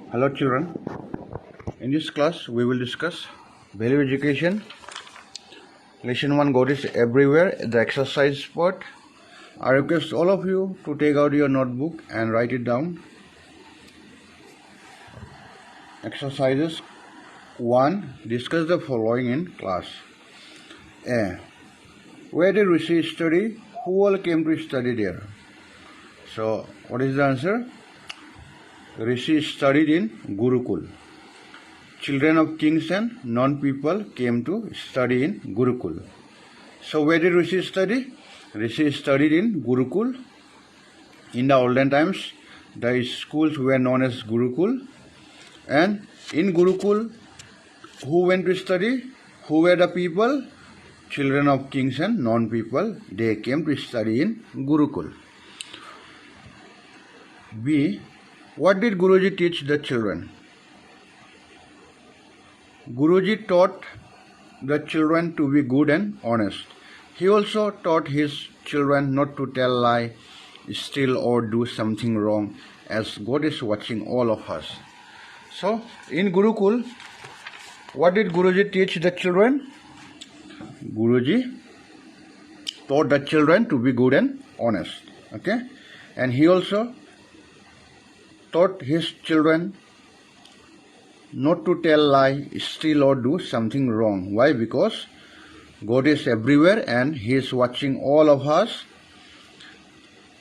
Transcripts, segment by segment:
Hello children, in this class we will discuss value education, lesson 1 God is everywhere, the exercise part. I request all of you to take out your notebook and write it down. Exercises 1. Discuss the following in class. A. Where did Rishi study? Who all came to study there? So what is the answer? Rishi studied in Gurukul. Children of kings and non-people came to study in Gurukul. So where did Rishi study? Rishi studied in Gurukul. In the olden times, the schools were known as Gurukul. And in Gurukul, who went to study? Who were the people? Children of kings and non-people. They came to study in Gurukul. B. What did Guruji teach the children? Guruji taught the children to be good and honest. He also taught his children not to tell lie, steal or do something wrong, as God is watching all of us. So, in Gurukul, what did Guruji teach the children? Guruji taught the children to be good and honest. Okay? And he also taught his children not to tell lie, steal or do something wrong. Why? Because God is everywhere and He is watching all of us.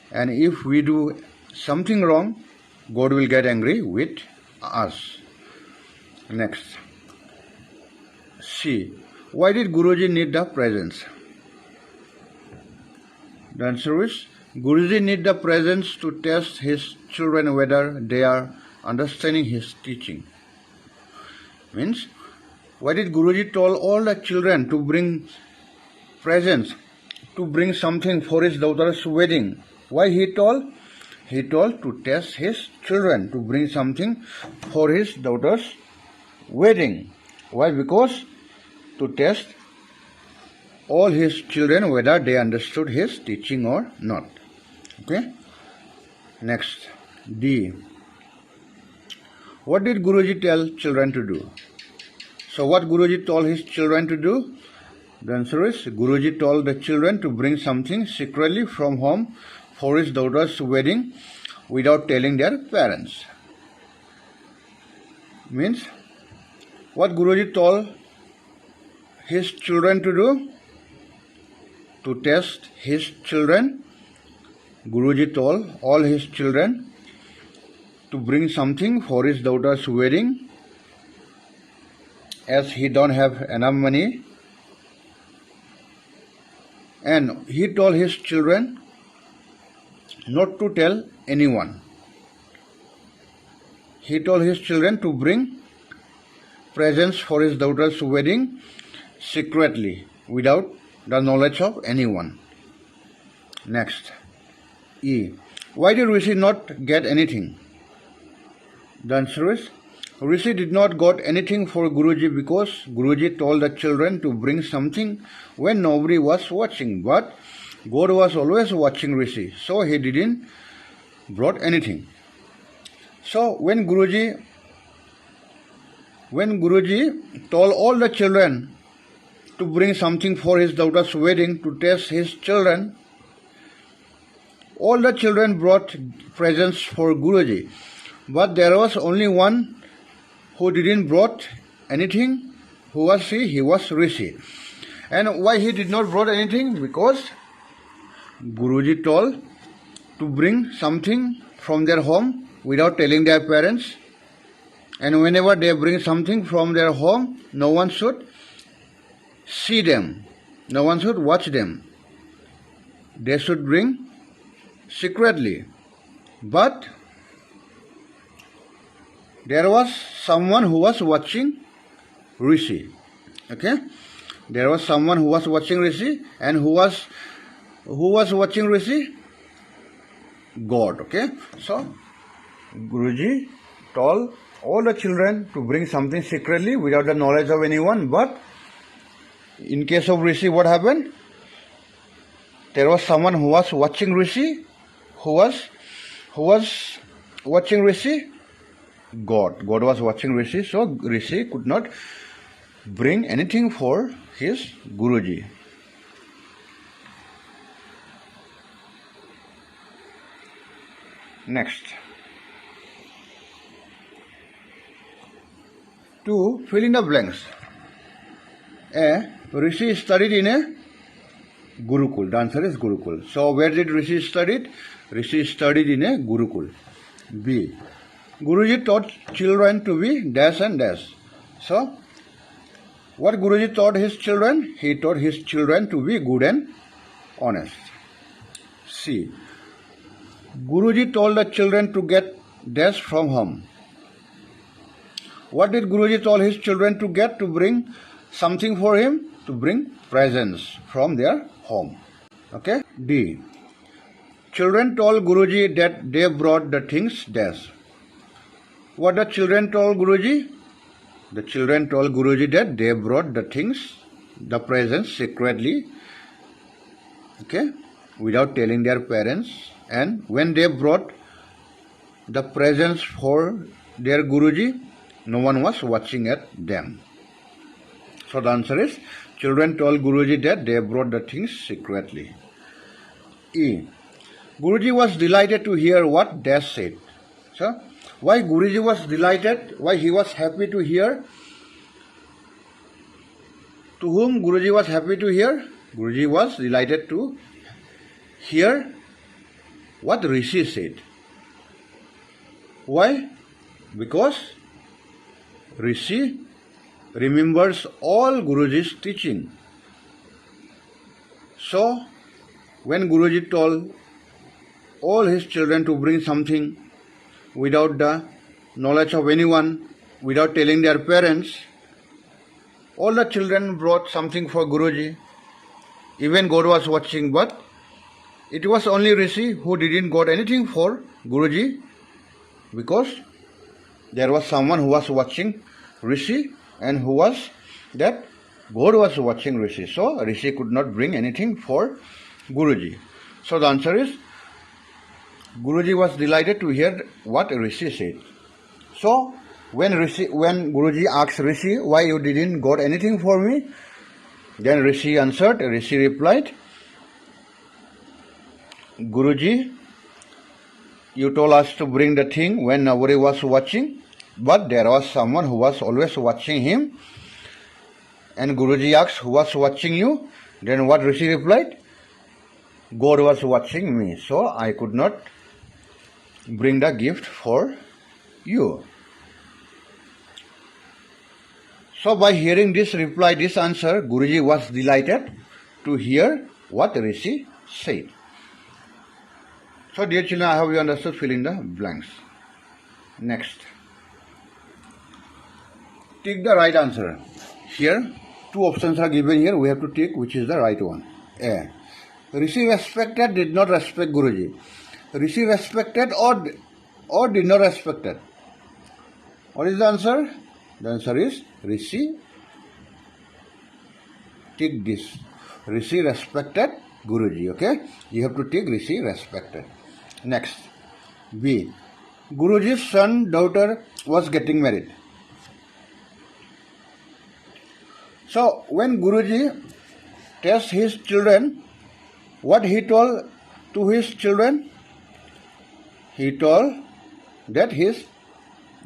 And if we do something wrong, God will get angry with us. Next. C. Why did Guruji need the presence? The answer is Guruji need the presence to test his children whether they are understanding his teaching. Means, why did Guruji told all the children to bring presents, to bring something for his daughter's wedding? Why he told? He told to test his children to bring something for his daughter's wedding. Why? Because to test all his children whether they understood his teaching or not. Okay. Next. D. What did Guruji tell children to do? So what Guruji told his children to do? The answer is Guruji told the children to bring something secretly from home for his daughter's wedding without telling their parents. Means, what Guruji told his children to do? To test his children, Guruji told all his children to bring something for his daughter's wedding, as he don't have enough money. And he told his children not to tell anyone. He told his children to bring presents for his daughter's wedding secretly, without the knowledge of anyone. Next. E. Why did Rishi not get anything? The answer is Rishi did not got anything for Guruji because Guruji told the children to bring something when nobody was watching. But God was always watching Rishi, so he didn't brought anything. So when Guruji told all the children to bring something for his daughter's wedding to test his children, all the children brought presents for Guruji. But there was only one who didn't brought anything. Who was he? He was Rishi. And why he did not brought anything? Because Guruji told to bring something from their home without telling their parents. And whenever they bring something from their home, no one should see them. No one should watch them. They should bring secretly. But there was someone who was watching Rishi. Okay? There was someone who was watching Rishi, and who was watching Rishi? God. Okay? So Guruji told all the children to bring something secretly without the knowledge of anyone, but in case of Rishi, what happened? There was someone who was watching Rishi. Who was watching Rishi? God. God was watching Rishi, so Rishi could not bring anything for his Guruji. Next. To fill in the blanks. A Rishi studied in a Gurukul. The answer is Gurukul. So where did Rishi studied? Rishi studied in a Gurukul. B. Guruji taught children to be dash and dash. So what Guruji taught his children? He taught his children to be good and honest. C. Guruji told the children to get dash from home. What did Guruji told his children to get? To bring something for him? To bring presents from their home. Okay. D. Children told Guruji that they brought the things dash. What the children told Guruji? The children told Guruji that they brought the things, the presents secretly, okay, without telling their parents. And when they brought the presents for their Guruji, no one was watching at them. So the answer is, children told Guruji that they brought the things secretly. E. Guruji was delighted to hear what Dash said. So, why Guruji was delighted? Why he was happy to hear? To whom Guruji was happy to hear? Guruji was delighted to hear what Rishi said. Why? Because Rishi remembers all Guruji's teaching. So, when Guruji told all his children to bring something without the knowledge of anyone, without telling their parents, all the children brought something for Guruji. Even God was watching, but it was only Rishi who didn't got anything for Guruji, because there was someone who was watching Rishi, and who was that? God was watching Rishi. So Rishi could not bring anything for Guruji. So the answer is, Guruji was delighted to hear what Rishi said. So when Guruji asked Rishi, why you didn't got anything for me? Then Rishi answered, Rishi replied, Guruji, you told us to bring the thing when nobody was watching, but there was someone who was always watching him. And Guruji asked, who was watching you? Then what Rishi replied? God was watching me, so I could not bring the gift for you. So by hearing this reply, this answer, Guruji was delighted to hear what Rishi said. So dear children, I hope you understood. Fill in the blanks. Next. Take the right answer. Here, two options are given here. We have to take which is the right one. A. Rishi respected, did not respect Guruji. Rishi respected or did not respected. What is the answer? The answer is Rishi. Take this. Rishi respected Guruji. Okay? You have to take Rishi respected. Next. B. Guruji's son, daughter was getting married. So when Guruji tests his children, what he told to his children? He told that his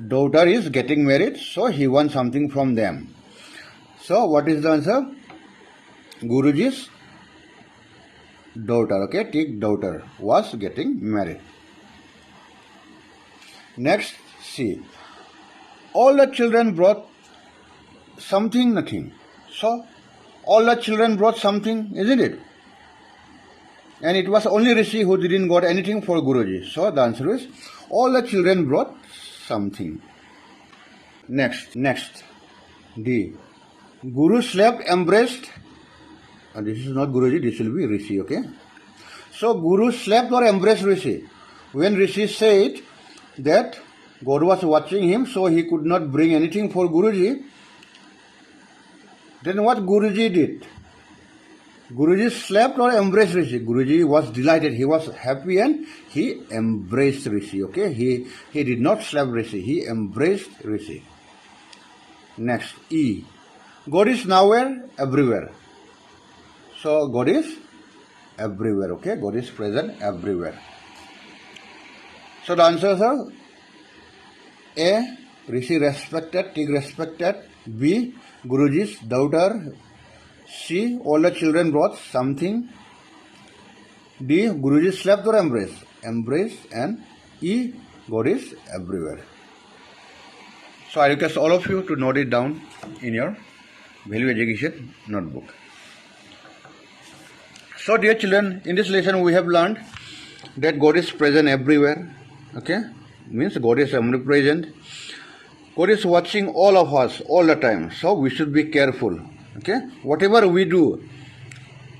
daughter is getting married, so he wants something from them. So what is the answer? Guruji's daughter, okay, take daughter, was getting married. Next, C. All the children brought something, nothing. So, all the children brought something, isn't it? And it was only Rishi who didn't got anything for Guruji. So, the answer is, all the children brought something. Next. D. Guru slept, embraced. This is not Guruji, this will be Rishi, okay? So, Guru slept or embraced Rishi. When Rishi said that God was watching him, so he could not bring anything for Guruji, then what Guruji did? Guruji slapped or embraced Rishi? Guruji was delighted. He was happy and he embraced Rishi. Okay, he did not slap Rishi. He embraced Rishi. Next, E. God is nowhere, everywhere. So God is everywhere. Okay, God is present everywhere. So the answers are A. Rishi respected, Tig respected. B. Guruji's daughter. C. All the children brought something. D. Guruji slapped or embraced? Embraced. And E. God is everywhere. So I request all of you to note it down in your value education notebook. So dear children, in this lesson we have learned that God is present everywhere. Okay, means God is omnipresent. God is watching all of us all the time. So we should be careful. Okay, whatever we do,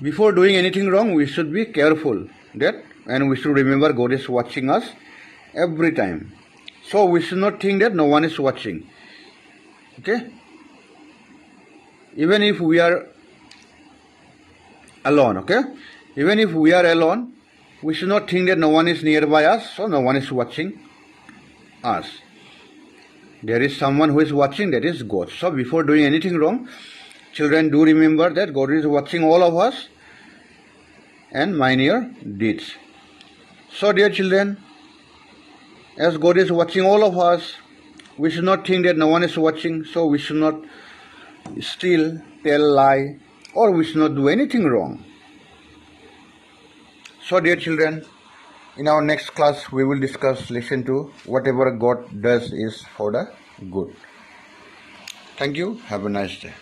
before doing anything wrong, we should be careful that, and we should remember God is watching us every time. So we should not think that no one is watching. Okay, even if we are alone. Okay, even if we are alone, we should not think that no one is nearby us, so no one is watching us. There is someone who is watching, that is God. So before doing anything wrong, children, do remember that God is watching all of us and mind your deeds. So dear children, as God is watching all of us, we should not think that no one is watching, so we should not steal, tell, lie, or we should not do anything wrong. So dear children, in our next class we will discuss lesson 2, whatever God does is for the good. Thank you. Have a nice day.